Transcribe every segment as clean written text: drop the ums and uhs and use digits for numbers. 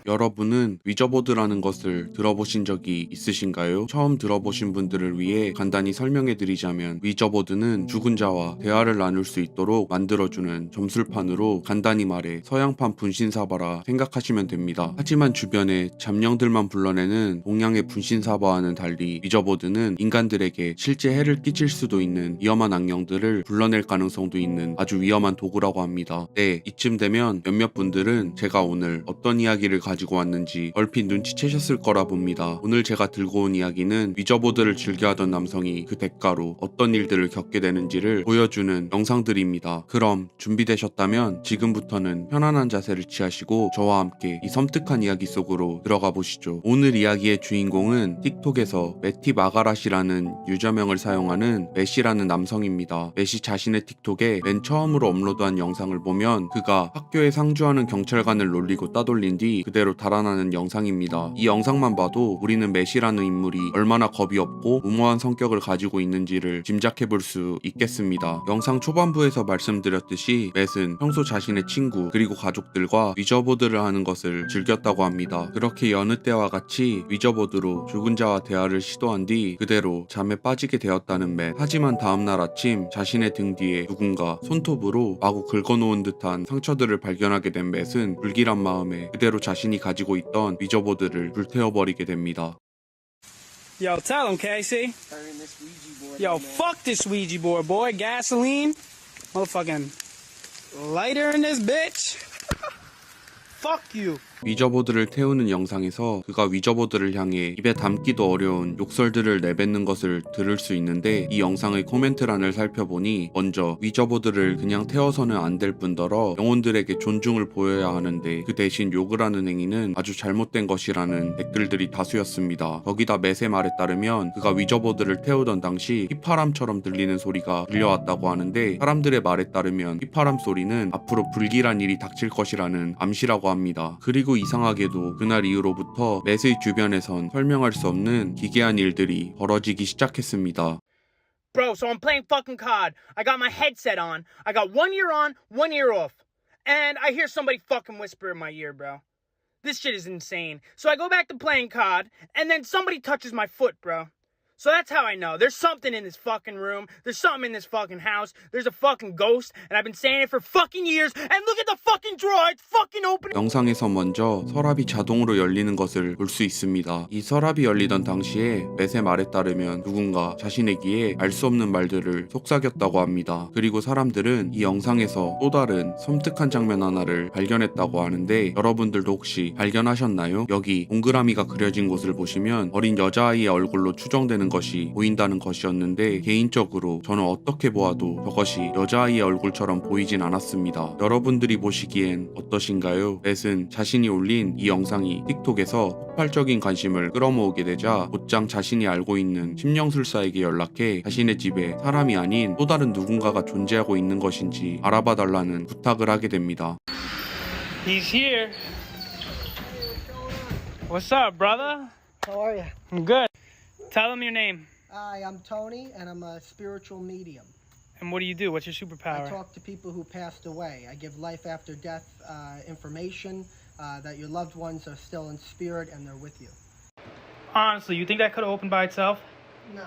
여러분은 위저보드라는 것을 들어보신 적이 있으신가요? 처음 들어보신 분들을 위해 간단히 설명해 드리자면 위저보드는 죽은 자와 대화를 나눌 수 있도록 만들어주는 점술판으로 간단히 말해 서양판 분신사바라 생각하시면 됩니다. 하지만 주변에 잡령들만 불러내는 동양의 분신사바와는 달리 위저보드는 인간들에게 실제 해를 끼칠 수도 있는 위험한 악령들을 불러낼 가능성도 있는 아주 위험한 도구라고 합니다. 네, 이쯤 되면 몇몇 분들은 제가 오늘 어떤 이야기를 가지고 왔는지 얼핏 눈치채셨을 거라 봅니다. 오늘 제가 들고 온 이야기는 위저보드를 즐겨하던 남성이 그 대가로 어떤 일들을 겪게 되는지를 보여주는 영상들입니다. 그럼 준비되셨다면 지금부터는 편안한 자세를 취하시고 저와 함께 이 섬뜩한 이야기 속으로 들어가 보시죠. 오늘 이야기의 주인공은 틱톡에서 매티 마가라시라는 유저명을 사용하는 매시라는 남성입니다. 매시 자신의 틱톡에 맨 처음으로 업로드한 영상을 보면 그가 학교에 상주하는 경찰관을 놀리고 따돌린 뒤 그대로 달아나는 영상입니다. 이 영상만 봐도 우리는 매시라는 인물이 얼마나 겁이 없고 무모한 성격을 가지고 있는지를 짐작해 볼 수 있겠습니다. 영상 초반부에서 말씀드렸듯이 맷은 평소 자신의 친구 그리고 가족들과 위저보드를 하는 것을 즐겼다고 합니다. 그렇게 여느 때와 같이 위저보드로 죽은 자와 대화를 시도한 뒤 그대로 잠에 빠지게 되었다는 맷. 하지만 다음날 아침 자신의 등 뒤에 누군가 손톱으로 마구 긁어놓은 듯한 상처들을 발견하게 된 맷은 불길한 마음에 그대로 자신이 가지고 있던 위저보드를 불태워버리게 됩니다. Yo, tell him, Casey. Yo, fuck this Ouija board, boy. Gasoline. Motherfucking lighter in this bitch. Fuck you. 위저보드를 태우는 영상에서 그가 위저보드를 향해 입에 담기도 어려운 욕설들을 내뱉는 것을 들을 수 있는데 이 영상의 코멘트란을 살펴보니 먼저 위저보드를 그냥 태워서는 안 될 뿐더러 영혼들에게 존중을 보여야 하는데 그 대신 욕을 하는 행위는 아주 잘못된 것이라는 댓글들이 다수였습니다. 거기다 맷의 말에 따르면 그가 위저보드를 태우던 당시 휘파람처럼 들리는 소리가 들려왔다고 하는데 사람들의 말에 따르면 휘파람 소리는 앞으로 불길한 일이 닥칠 것이라는 암시라고 합니다. 그리고 이상하게도 그날 이후로부터 맷의 주변에선 설명할 수 없는 기괴한 일들이 벌어지기 시작했습니다. Bro, so I'm playing fucking COD. I got my headset on. I got one ear on, one ear off. And I hear somebody fucking whisper in my ear, bro. This shit is insane. So I go back to playing COD, and then somebody touches my foot, bro. So that's how I know. There's something in this fucking room. There's something in this fucking house. There's a fucking ghost. And I've been saying it for fucking years. And look at the fucking drawer. It's fucking open. 영상에서 먼저 서랍이 자동으로 열리는 것을 볼 수 있습니다. 이 서랍이 열리던 당시에 맷의 말에 따르면 누군가 자신의 귀에 알 수 없는 말들을 속삭였다고 합니다. 그리고 사람들은 이 영상에서 또 다른 섬뜩한 장면 하나를 발견했다고 하는데 여러분들도 혹시 발견하셨나요? 여기 동그라미가 그려진 곳을 보시면 어린 여자아이의 얼굴로 추정되는 것이 보인다는 것이었는데 개인적으로 저는 어떻게 보아도 저것이 여자아이의 얼굴처럼 보이진 않았습니다. 여러분들이 보시기엔 어떠신가요? 맷은 자신이 올린 이 영상이 틱톡에서 폭발적인 관심을 끌어모으게 되자 곧장 자신이 알고 있는 심령술사에게 연락해 자신의 집에 사람이 아닌 또 다른 누군가가 존재하고 있는 것인지 알아봐 달라는 부탁을 하게 됩니다. He's here. What's up, brother? How are you? I'm good. Tell them your name. Hi, I'm Tony, and I'm a spiritual medium. And what do you do? What's your I superpower? talk to people who passed away. I give life after death information that your loved ones are still in spirit and they're with you. Honestly, you think that could have opened by itself? No,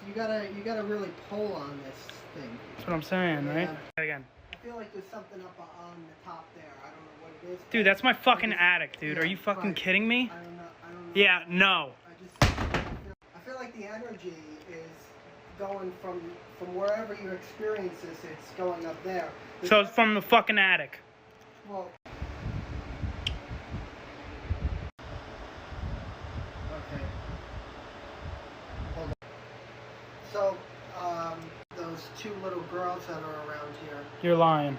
you gotta really pull on this thing. That's what I'm saying, right? Yeah. Again. I feel like there's something up on the top there. I don't know what it is. Dude, that's my fucking attic, dude. Yeah, Are you fucking right. kidding me? I don't know. Yeah, no. I feel like the energy is going from wherever you experience this. It's going up there. So it's from the fucking attic. Well, okay. Hold on. So, those two little girls that are around here, You're lying.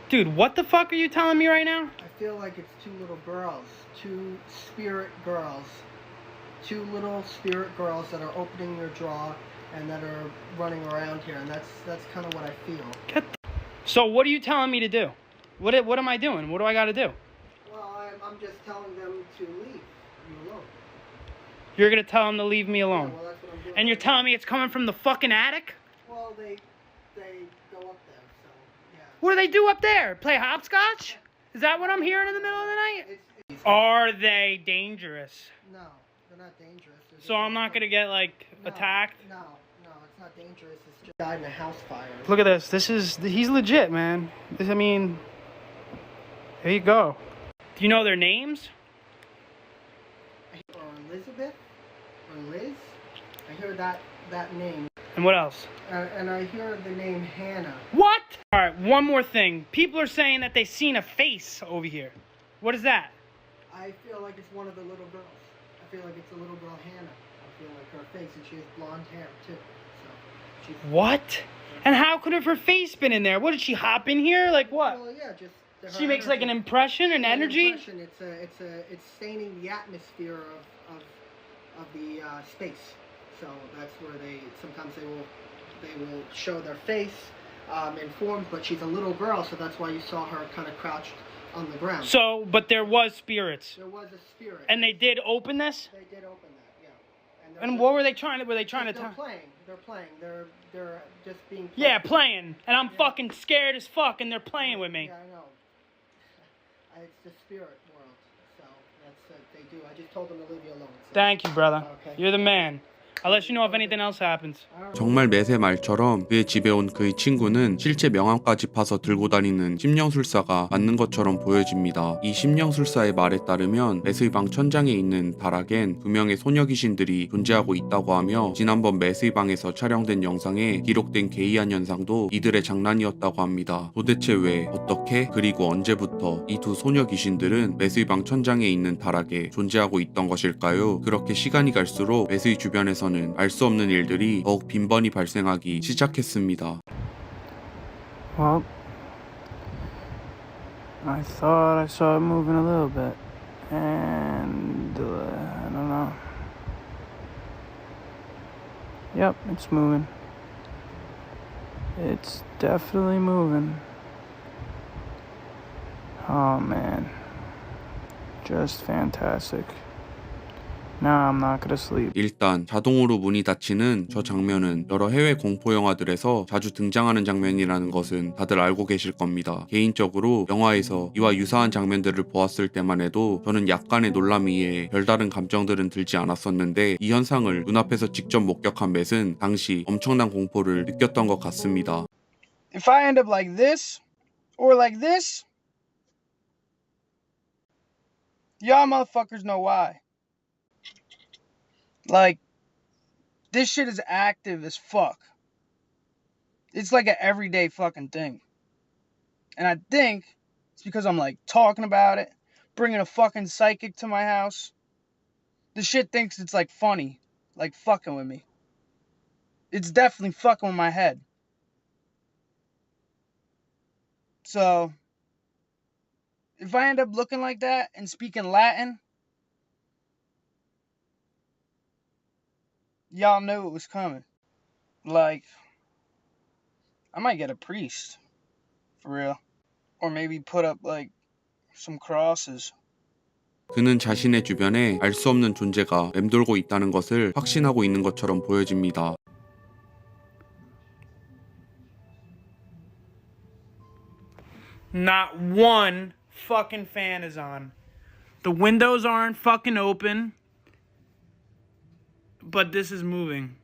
Dude, what the fuck are you telling me right now? I feel like it's two little girls, two spirit girls, two little spirit girls that are opening your drawer and that are running around here, and that's kind of what I feel. So what are you telling me to do? What am I doing? What do I got to do? Well, I'm just telling them to leave you alone. You're gonna tell them to leave me alone. Yeah, well, that's what I'm doing. And you're telling me it's coming from the fucking attic? Well, they go up there, so yeah. What do they do up there? Play hopscotch? Is that what I'm hearing in the middle of the night? It's Are they dangerous? No, they're not dangerous. So I'm not gonna get like attacked? No, it's not dangerous. It's just died in a house fire. Look at this. He's legit, man. I mean, here you go. Do you know their names? Or Elizabeth, or Liz. I hear that name. And what else? And I hear the name Hannah. What? All right, one more thing. People are saying that they've seen a face over here. What is that? I feel like it's one of the little girls. I feel like it's a little girl Hannah. I feel like her face, and she has blonde hair too. So she's. What? And how could have her face been in there? What, did she hop in here? Like what? Well, yeah, just. She makes like an impression, an energy? It's staining the atmosphere of the space. So that's where sometimes they will show their face in form, but she's a little girl, so that's why you saw her kind of crouched on the ground. So, but there was spirits. There was a spirit. And they did open this? They did open that, yeah. And what were they trying to? They're playing. They're just being. Played. Yeah, playing. And I'm fucking scared as fuck, and they're playing with me. Yeah, I know. It's the spirit world, so that's what they do. I just told them to leave you alone. So. Thank you, brother. Okay. You're the man. I'll let you know if anything else happens. 정말 매세 말처럼 그의 집에 온 그의 친구는 실제 명함까지 파서 들고 다니는 심령술사가 맞는 것처럼 보여집니다. 이 심령술사의 말에 따르면 매스의 방 천장에 있는 다락엔 2명의 소녀 귀신들이 존재하고 있다고 하며 지난번 매스의 방에서 촬영된 영상에 기록된 게이한 현상도 이들의 장난이었다고 합니다. 도대체 왜, 어떻게, 그리고 언제부터 이 두 소녀 귀신들은 매스의 방 천장에 있는 다락에 존재하고 있던 것일까요? 그렇게 시간이 갈수록 매스의 주변에서는 알 수 없는 일들이 더욱 빈번히 발생하기 시작했습니다. Well, I thought I saw it moving a little bit, and I don't know. Yep, it's moving. It's definitely moving. Oh man, just fantastic. Now I'm not gonna sleep. 일단 자동으로 문이 닫히는 저 장면은 여러 해외 공포 영화들에서 자주 등장하는 장면이라는 것은 다들 알고 계실 겁니다. 개인적으로 영화에서 이와 유사한 장면들을 보았을 때만 해도 저는 약간의 놀람 이외에 별다른 감정들은 들지 않았었는데 이 현상을 눈앞에서 직접 목격한 맷은 당시 엄청난 공포를 느꼈던 것 같습니다. If I end up like this or like this, y'all motherfuckers know why. Like, this shit is active as fuck. It's like an everyday fucking thing. And I think it's because I'm like talking about it, bringing a fucking psychic to my house. The shit thinks it's like funny, like fucking with me. It's definitely fucking with my head. So, if I end up looking like that and speaking Latin, y'all knew it was coming. Like, I might get a priest. For real. Or maybe put up, like, some crosses. 그는 자신의 주변에 알 수 없는 존재가 맴돌고 있다는 것을 확신하고 있는 것처럼 보여집니다. Not one fucking fan is on. The windows aren't fucking open. But this is moving.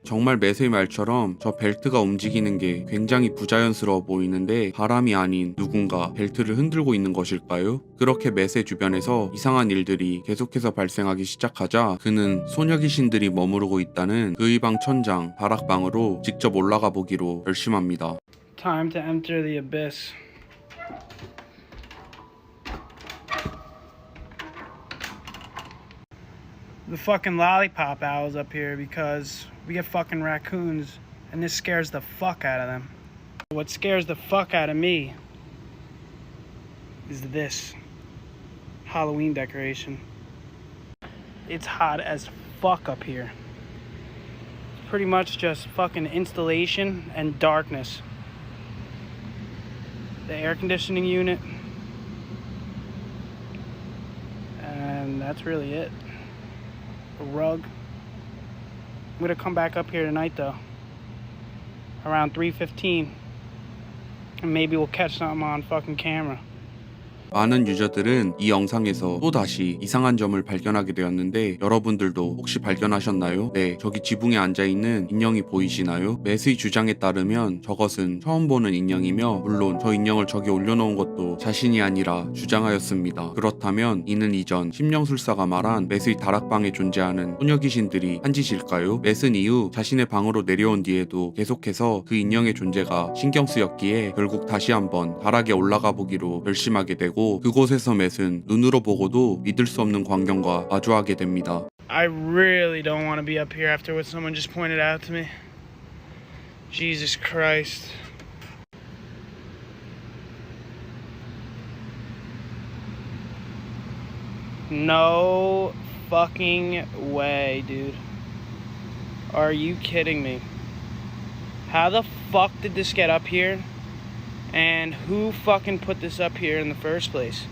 정말 매스의 말처럼 저 벨트가 움직이는 게 굉장히 부자연스러워 보이는데 바람이 아닌 누군가 벨트를 흔들고 있는 것일까요? 그렇게 매스의 주변에서 이상한 일들이 계속해서 발생하기 시작하자 그는 소녀 귀신들이 머무르고 있다는 그의 방 천장, 다락방으로 직접 올라가 보기로 결심합니다. Time to enter the abyss. The fucking lollipop owl's up here because we get fucking raccoons and this scares the fuck out of them. What scares the fuck out of me is this Halloween decoration. It's hot as fuck up here. It's pretty much just fucking installation and darkness. The air conditioning unit. And that's really it. A rug. I'm gonna come back up here tonight though. Around 3:15. And maybe we'll catch something on fucking camera. 많은 유저들은 이 영상에서 또다시 이상한 점을 발견하게 되었는데 여러분들도 혹시 발견하셨나요? 네, 저기 지붕에 앉아있는 인형이 보이시나요? 매스의 주장에 따르면 저것은 처음 보는 인형이며 물론 저 인형을 저기 올려놓은 것도 자신이 아니라 주장하였습니다. 그렇다면 이는 이전 심령술사가 말한 매스의 다락방에 존재하는 소녀귀신들이 한 짓일까요? 매스는 이후 자신의 방으로 내려온 뒤에도 계속해서 그 인형의 존재가 신경 쓰였기에 결국 다시 한번 다락에 올라가 보기로 결심하게 되고 그곳에서 맷은 눈으로 보고도 믿을 수 없는 광경과 마주하게 됩니다. I really don't want to be up here after what someone just pointed out to me. Jesus Christ. No fucking way, dude. Are you kidding me? How the fuck did this get up here? And who fucking put this up here in the first place?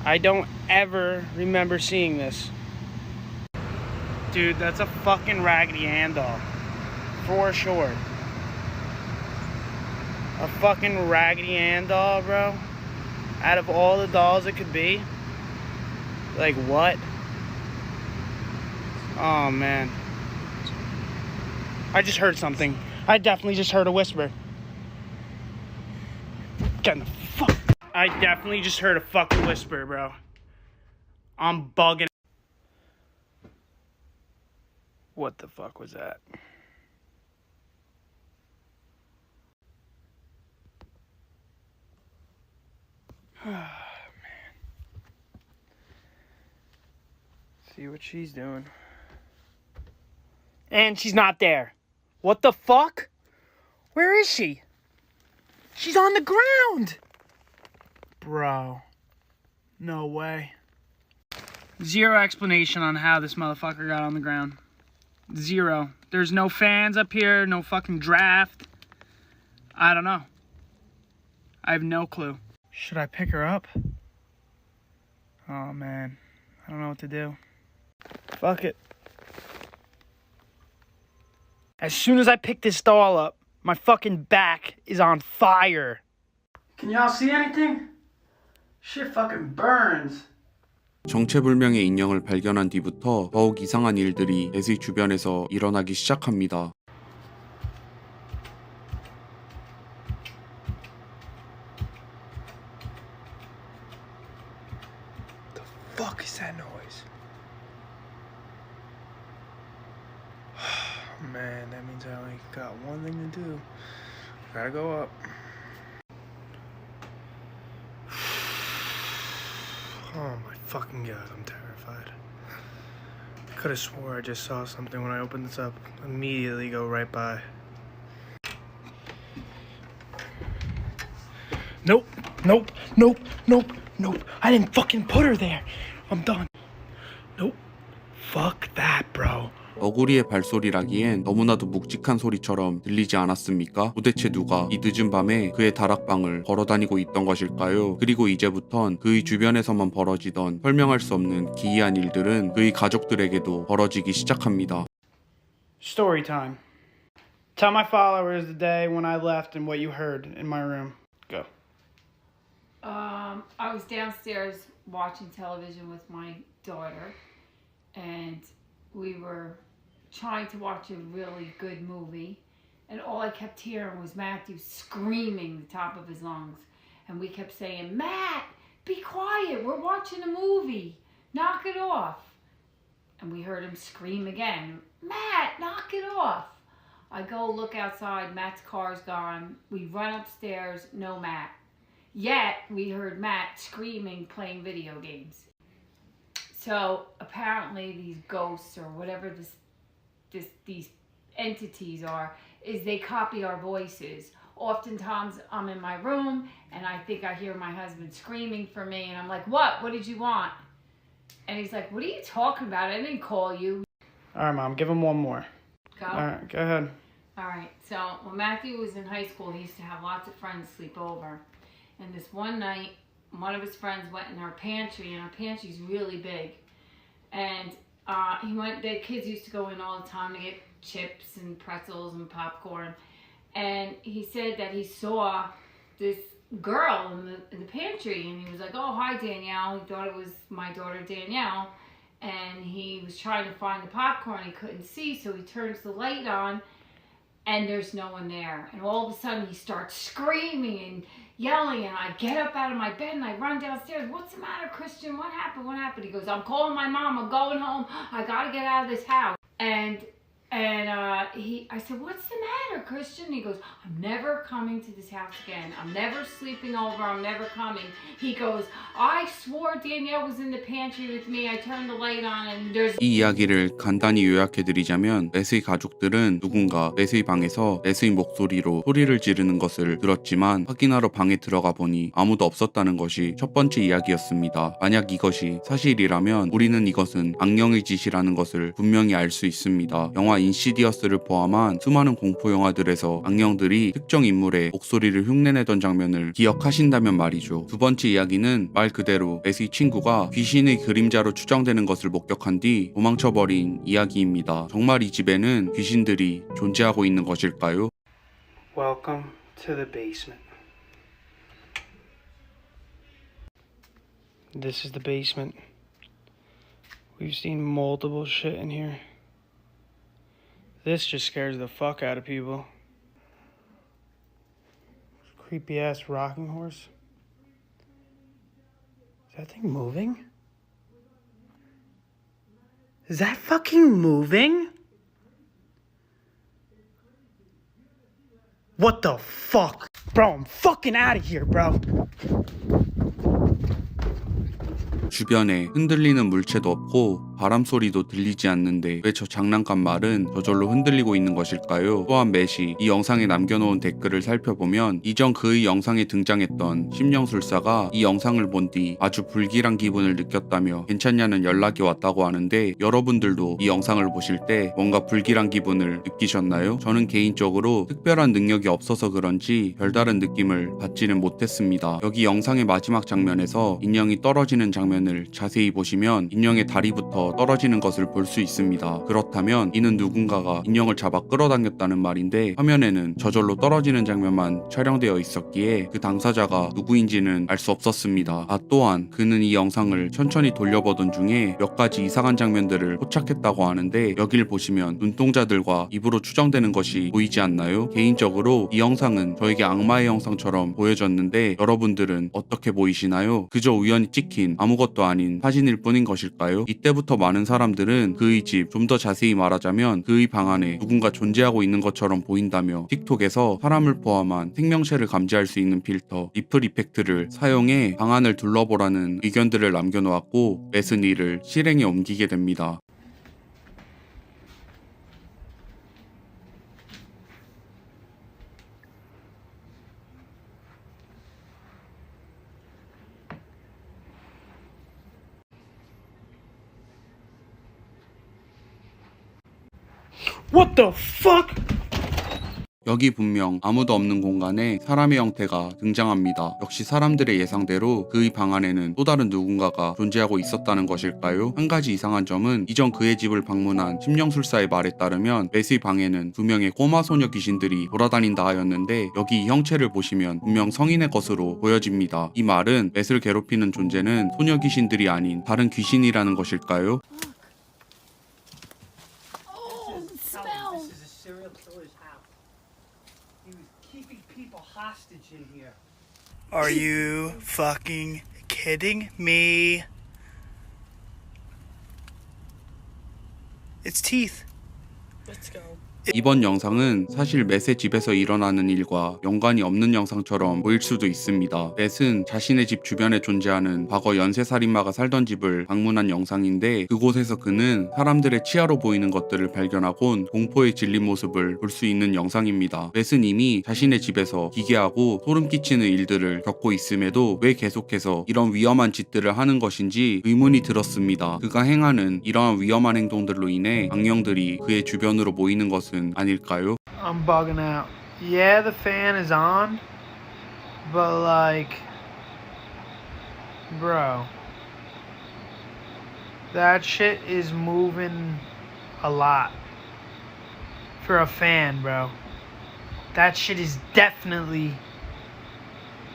I don't ever remember seeing this. Dude, that's a fucking Raggedy Ann doll. For sure. A fucking Raggedy Ann doll, bro? Out of all the dolls it could be? Like, what? Oh, man. I just heard something. I definitely just heard a whisper. Get in the fuck. I definitely just heard a fucking whisper, bro. I'm bugging. What the fuck was that? Man. See what she's doing. And she's not there. What the fuck? Where is she? She's on the ground! Bro. No way. Zero explanation on how this motherfucker got on the ground. Zero. There's no fans up here, no fucking draft. I don't know. I have no clue. Should I pick her up? Oh, man. I don't know what to do. Fuck it. As soon as I pick this doll up, my fucking back is on fire. Can y'all see anything? Shit fucking burns. 정체불명의 인형을 발견한 뒤부터 더욱 이상한 일들이 매스의 주변에서 일어나기 시작합니다. The fuck is that noise? Man, that means I only got one thing to do. Gotta go up. Oh my fucking god, I'm terrified. I could have swore I just saw something when I opened this up. Immediately go right by. Nope, nope, nope, nope, nope. I didn't fucking put her there. I'm done. Nope. Fuck that, bro. 너구리의 발소리라기엔 너무나도 묵직한 소리처럼 들리지 않았습니까? 도대체 누가 이 늦은 밤에 그의 다락방을 걸어다니고 있던 것일까요? 그리고 이제부턴 그의 주변에서만 벌어지던 설명할 수 없는 기이한 일들은 그의 가족들에게도 벌어지기 시작합니다. Story time. Tell my followers the day when I left and what you heard in my room. Go. I was downstairs watching television with my daughter, and we were trying to watch a really good movie, and all I kept hearing was Matthew screaming the top of his lungs, and we kept saying, "Matt, be quiet, we're watching a movie, knock it off." And we heard him scream again, "Matt, knock it off." I go look outside, Matt's car's gone. We run upstairs, no Matt. Yet we heard Matt screaming, playing video games. So apparently these ghosts or whatever these entities are, is they copy our voices. Oftentimes I'm in my room and I think I hear my husband screaming for me, and I'm like, "What? What did you want?" And he's like, "What are you talking about? I didn't call you." All right, Mom, give him one more. Go. All right, go ahead. All right, so when Matthew was in high school, he used to have lots of friends sleep over. And this one night, one of his friends went in our pantry, and our pantry's really big. And the kids used to go in all the time to get chips and pretzels and popcorn. And he said that he saw this girl in the pantry, and he was like, "Oh, hi, Danielle." He thought it was my daughter Danielle, and he was trying to find the popcorn. He couldn't see, so he turns the light on, and there's no one there. And all of a sudden, he starts screaming and yelling, and I get up out of my bed and I run downstairs. "What's the matter, Christian? What happened? What happened?" He goes, "I'm calling my mom. I'm going home. I gotta get out of this house." I said, "What's the matter, Christian?" He goes, "I'm never coming to this house again. I'm never sleeping over. I'm never coming." He goes, "I swore Danielle was in the pantry with me. I turned the light on and there's..." 이 이야기를 간단히 요약해드리자면 레스의 가족들은 누군가 레스의 방에서 레스의 목소리로 소리를 지르는 것을 들었지만 확인하러 방에 들어가 보니 아무도 없었다는 것이 첫 번째 이야기였습니다. 만약 이것이 사실이라면 우리는 이것은 악령의 짓이라는 것을 분명히 알 수 있습니다. 영화 인시디어스를 포함한 수많은 공포 영화들에서 악령들이 특정 인물의 목소리를 흉내내던 장면을 기억하신다면 말이죠. 두 번째 이야기는 말 그대로 레스의 친구가 귀신의 그림자로 추정되는 것을 목격한 뒤 도망쳐버린 이야기입니다. 정말 이 집에는 귀신들이 존재하고 있는 것일까요? Welcome to the basement. This is the basement. We've seen multiple shit in here. This just scares the fuck out of people. Creepy ass rocking horse. Is that thing moving? Is that fucking moving? What the fuck? Bro, I'm fucking out of here, bro. 주변에 흔들리는 물체도 없고 바람 소리도 들리지 않는데 왜 저 장난감 말은 저절로 흔들리고 있는 것일까요? 또한 매시 이 영상에 남겨놓은 댓글을 살펴보면 이전 그의 영상에 등장했던 심령술사가 이 영상을 본 뒤 아주 불길한 기분을 느꼈다며 괜찮냐는 연락이 왔다고 하는데 여러분들도 이 영상을 보실 때 뭔가 불길한 기분을 느끼셨나요? 저는 개인적으로 특별한 능력이 없어서 그런지 별다른 느낌을 받지는 못했습니다. 여기 영상의 마지막 장면에서 인형이 떨어지는 장면을 자세히 보시면 인형의 다리부터 떨어지는 것을 볼 수 있습니다. 그렇다면 이는 누군가가 인형을 잡아 끌어당겼다는 말인데 화면에는 저절로 떨어지는 장면만 촬영되어 있었기에 그 당사자가 누구인지는 알 수 없었습니다. 또한 그는 이 영상을 천천히 돌려보던 중에 몇 가지 이상한 장면들을 포착했다고 하는데 여길 보시면 눈동자들과 입으로 추정되는 것이 보이지 않나요? 개인적으로 이 영상은 저에게 악마의 영상처럼 보여졌는데 여러분들은 어떻게 보이시나요? 그저 우연히 찍힌 아무것도 아닌 사진일 뿐인 것일까요? 이때부터 많은 사람들은 그의 집, 좀 더 자세히 말하자면 그의 방 안에 누군가 존재하고 있는 것처럼 보인다며 틱톡에서 사람을 포함한 생명체를 감지할 수 있는 필터, 리플 이펙트를 사용해 방안을 둘러보라는 의견들을 남겨놓았고 맷은 이를 실행에 옮기게 됩니다. What the fuck? 여기 분명 아무도 없는 공간에 사람의 형태가 등장합니다. 역시 사람들의 예상대로 그의 방 안에는 또 다른 누군가가 존재하고 있었다는 것일까요? 한 가지 이상한 점은 이전 그의 집을 방문한 심령술사의 말에 따르면 맷의 방에는 두 명의 꼬마 소녀 귀신들이 돌아다닌다 하였는데 여기 이 형체를 보시면 분명 성인의 것으로 보여집니다. 이 말은 맷을 괴롭히는 존재는 소녀 귀신들이 아닌 다른 귀신이라는 것일까요? This is a serial killer's house. He was keeping people hostage in here. Are you fucking kidding me? It's teeth. Let's go. 이번 영상은 사실 맷의 집에서 일어나는 일과 연관이 없는 영상처럼 보일 수도 있습니다. 맷은 자신의 집 주변에 존재하는 과거 연쇄살인마가 살던 집을 방문한 영상인데 그곳에서 그는 사람들의 치아로 보이는 것들을 발견하곤 공포에 질린 모습을 볼 수 있는 영상입니다. 맷은 이미 자신의 집에서 기괴하고 소름 끼치는 일들을 겪고 있음에도 왜 계속해서 이런 위험한 짓들을 하는 것인지 의문이 들었습니다. 그가 행하는 이러한 위험한 행동들로 인해 악령들이 그의 주변으로 모이는 것은 아닐까요? I'm bugging out. Yeah, the fan is on, but like, bro, that shit is moving a lot for a fan, bro. That shit is definitely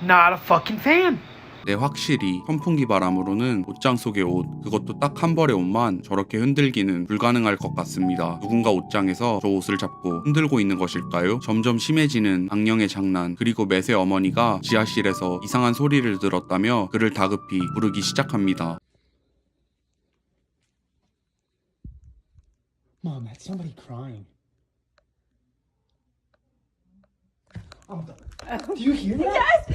not a fucking fan. 네, 확실히 선풍기 바람으로는 옷장 속의 옷, 그것도 딱 한 벌의 옷만 저렇게 흔들기는 불가능할 것 같습니다. 누군가 옷장에서 저 옷을 잡고 흔들고 있는 것일까요? 점점 심해지는 악령의 장난, 그리고 맷의 어머니가 지하실에서 이상한 소리를 들었다며 그를 다급히 부르기 시작합니다. Mom, that's somebody crying. Do you hear that?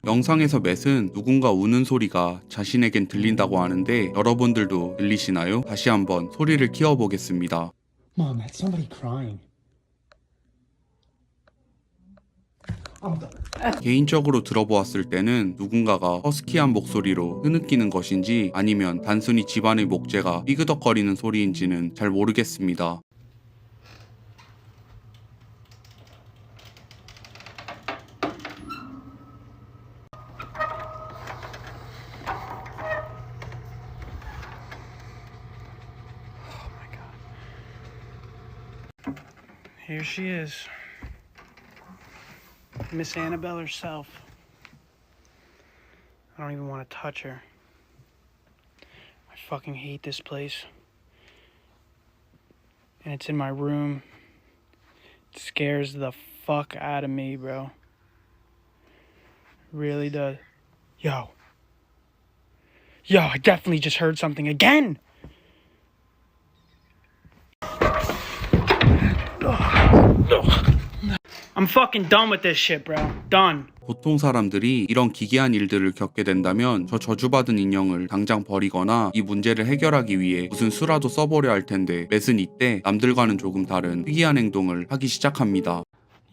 영상에서 맷은 누군가 우는 소리가 자신에겐 들린다고 하는데 여러분들도 들리시나요? 다시 한번 소리를 키워보겠습니다. Mom, that's somebody crying. 개인적으로 들어보았을 때는 누군가가 허스키한 목소리로 흐느끼는 것인지 아니면 단순히 집안의 목재가 삐그덕거리는 소리인지는 잘 모르겠습니다. Here she is. Miss Annabelle herself. I don't even want to touch her. I fucking hate this place. And it's in my room. It scares the fuck out of me, bro. Really does. Yo. Yo, I definitely just heard something again! I'm fucking done with this shit, bro. Done. 보통 사람들이 이런 기괴한 일들을 겪게 된다면 저 저주받은 인형을 당장 버리거나 이 문제를 해결하기 위해 무슨 수라도 써보려 할 텐데 맷은 이때 남들과는 조금 다른 특이한 행동을 하기 시작합니다.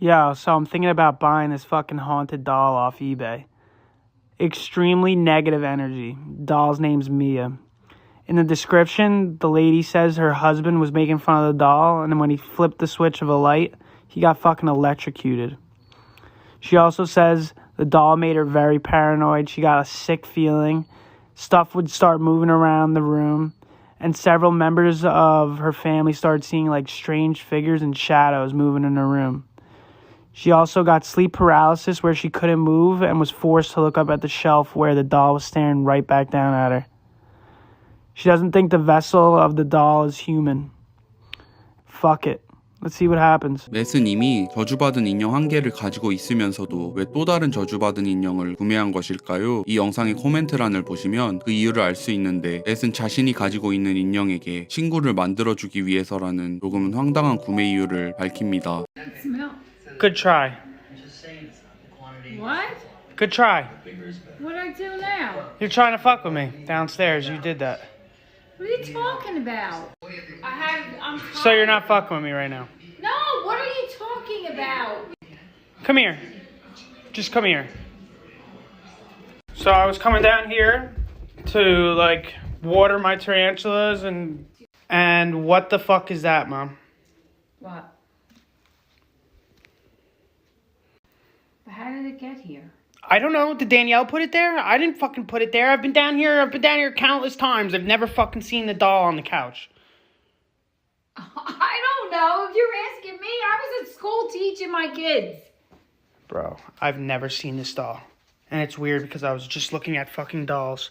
Yo, so I'm thinking about buying this fucking haunted doll off eBay. Extremely negative energy. Doll's name's Mia. In the description, the lady says her husband was making fun of the doll, and then when he flipped the switch of a light, he got fucking electrocuted. She also says the doll made her very paranoid. She got a sick feeling. Stuff would start moving around the room. And several members of her family started seeing like strange figures and shadows moving in her room. She also got sleep paralysis where she couldn't move and was forced to look up at the shelf where the doll was staring right back down at her. She doesn't think the vessel of the doll is human. Fuck it. Let's see what happens. 맷은 이미 저주받은 인형 한 개를 가지고 있으면서도 왜 또 다른 저주받은 인형을 구매한 것일까요? 이 영상의 코멘트란을 보시면 그 이유를 알 수 있는데 맷은 자신이 가지고 있는 인형에게 친구를 만들어주기 위해서라는 조금은 황당한 구매 이유를 밝힙니다. Smell. Good try. What? Good try. What'd I do now? You're trying to fuck with me downstairs. You did that. What are you talking about? I'm So you're not fucking with me right now. No, what are you talking about? Come here. Just come here. So I was coming down here to like water my tarantulas and what the fuck is that, Mom? What? But how did it get here? I don't know. Did Danielle put it there? I didn't fucking put it there. I've been down here countless times. I've never fucking seen the doll on the couch. I don't know. If you're asking me, I was at school teaching my kids. Bro, I've never seen this doll. And it's weird because I was just looking at fucking dolls.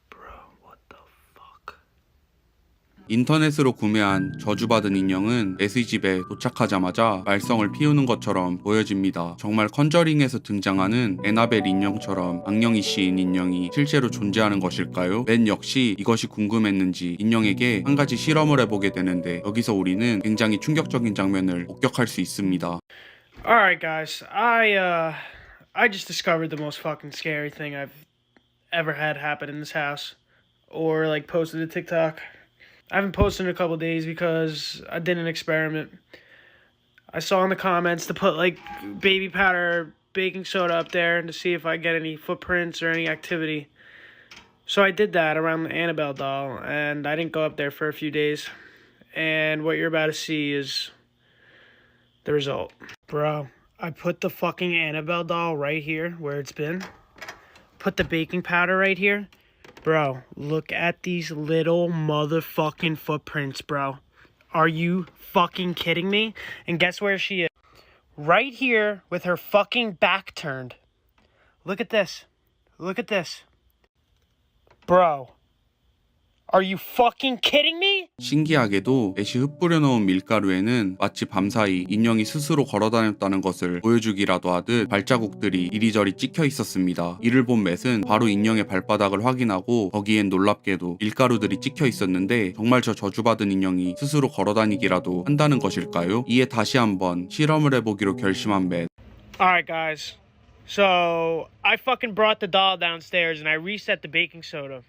Bro, what the fuck? 인터넷으로 구매한 저주받은 인형은 맷의 집에 도착하자마자 말썽을 피우는 것처럼 보여집니다. 정말 컨저링에서 등장하는 에나벨 인형처럼 악령이 씌인 인형이 실제로 존재하는 것일까요? 맷 역시 이것이 궁금했는지 인형에게 한 가지 실험을 해보게 되는데 여기서 우리는 굉장히 충격적인 장면을 목격할 수 있습니다. Alright guys, I just discovered the most fucking scary thing I've ever had happen in this house. Or like posted to TikTok. I haven't posted in a couple days because I did an experiment. I saw in the comments to put like baby powder, baking soda up there to see if I get any footprints or any activity. So I did that around the Annabelle doll, and I didn't go up there for a few days. And what you're about to see is the result. Bro, I put the fucking Annabelle doll right here where it's been. Put the baking powder right here. Bro, look at these little motherfucking footprints, bro. Are you fucking kidding me? And guess where she is? right here with her fucking back turned. Look at this. Look at this. Bro. Are you fucking kidding me? 신기하게도 애쉬 흩뿌려 놓은 밀가루에는 마치 밤사이 인형이 스스로 걸어다녔다는 것을 보여주기라도 하듯 발자국들이 이리저리 찍혀 있었습니다. 이를 본 맷은 바로 인형의 발바닥을 확인하고 거기엔 놀랍게도 밀가루들이 찍혀 있었는데 정말 저 저주받은 인형이 스스로 걸어다니기라도 한다는 것일까요? 이에 다시 한번 실험을 해보기로 결심한 맷. Alright, guys. So, I fucking brought the doll downstairs and I reset the baking soda.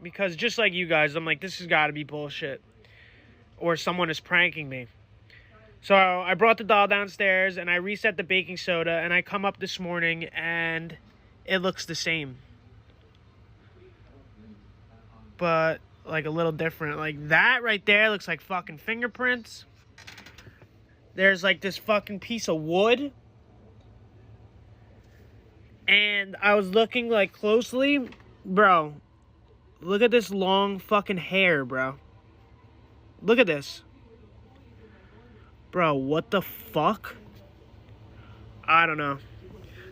Because just like you guys, I'm like, this has got to be bullshit. Or someone is pranking me. So I brought the doll downstairs and I reset the baking soda and I come up this morning and it looks the same. But like a little different. Like that right there looks like fucking fingerprints. There's like this fucking piece of wood. And I was looking like closely. Bro. Look at this long fucking hair, bro. Look at this. Bro, what the fuck? I don't know.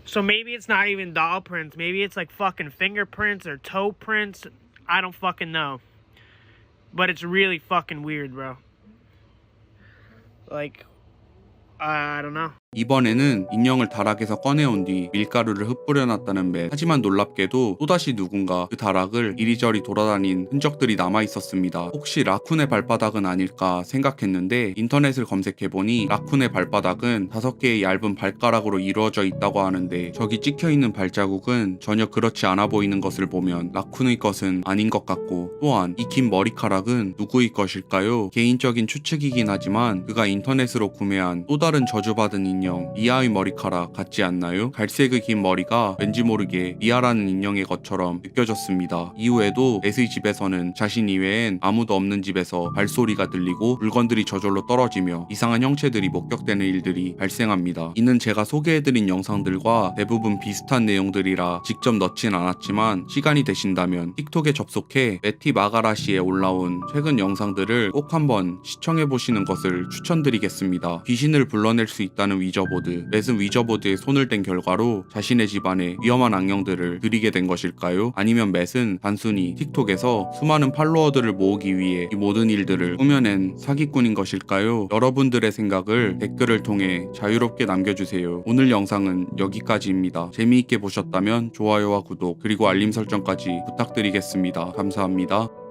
So maybe it's not even doll prints. Maybe it's like fucking fingerprints or toe prints. I don't fucking know. But it's really fucking weird, bro. Like, I don't know. 이번에는 인형을 다락에서 꺼내온 뒤 밀가루를 흩뿌려 놨다는 맷. 하지만 놀랍게도 또다시 누군가 그 다락을 이리저리 돌아다닌 흔적들이 남아 있었습니다. 혹시 라쿤의 발바닥은 아닐까 생각했는데 인터넷을 검색해보니 라쿤의 발바닥은 5개의 얇은 발가락으로 이루어져 있다고 하는데 저기 찍혀있는 발자국은 전혀 그렇지 않아 보이는 것을 보면 라쿤의 것은 아닌 것 같고, 또한 이 긴 머리카락은 누구의 것일까요? 개인적인 추측이긴 하지만 그가 인터넷으로 구매한 또 다른 저주받은 인형 미아의 머리카락 같지 않나요? 갈색의 긴 머리가 왠지 모르게 미아라는 인형의 것처럼 느껴졌습니다. 이후에도 맷의 집에서는 자신 이외엔 아무도 없는 집에서 발소리가 들리고 물건들이 저절로 떨어지며 이상한 형체들이 목격되는 일들이 발생합니다. 이는 제가 소개해드린 영상들과 대부분 비슷한 내용들이라 직접 넣진 않았지만 시간이 되신다면 틱톡에 접속해 매티 마가라시에 올라온 최근 영상들을 꼭 한번 시청해보시는 것을 추천드리겠습니다. 귀신을 불러낼 수 있다는 위저보드. 맷은 위저보드에 손을 댄 결과로 자신의 집안에 위험한 악령들을 들이게 된 것일까요? 아니면 맷은 단순히 틱톡에서 수많은 팔로워들을 모으기 위해 이 모든 일들을 꾸며낸 사기꾼인 것일까요? 여러분들의 생각을 댓글을 통해 자유롭게 남겨주세요. 오늘 영상은 여기까지입니다. 재미있게 보셨다면 좋아요와 구독 그리고 알림 설정까지 부탁드리겠습니다. 감사합니다.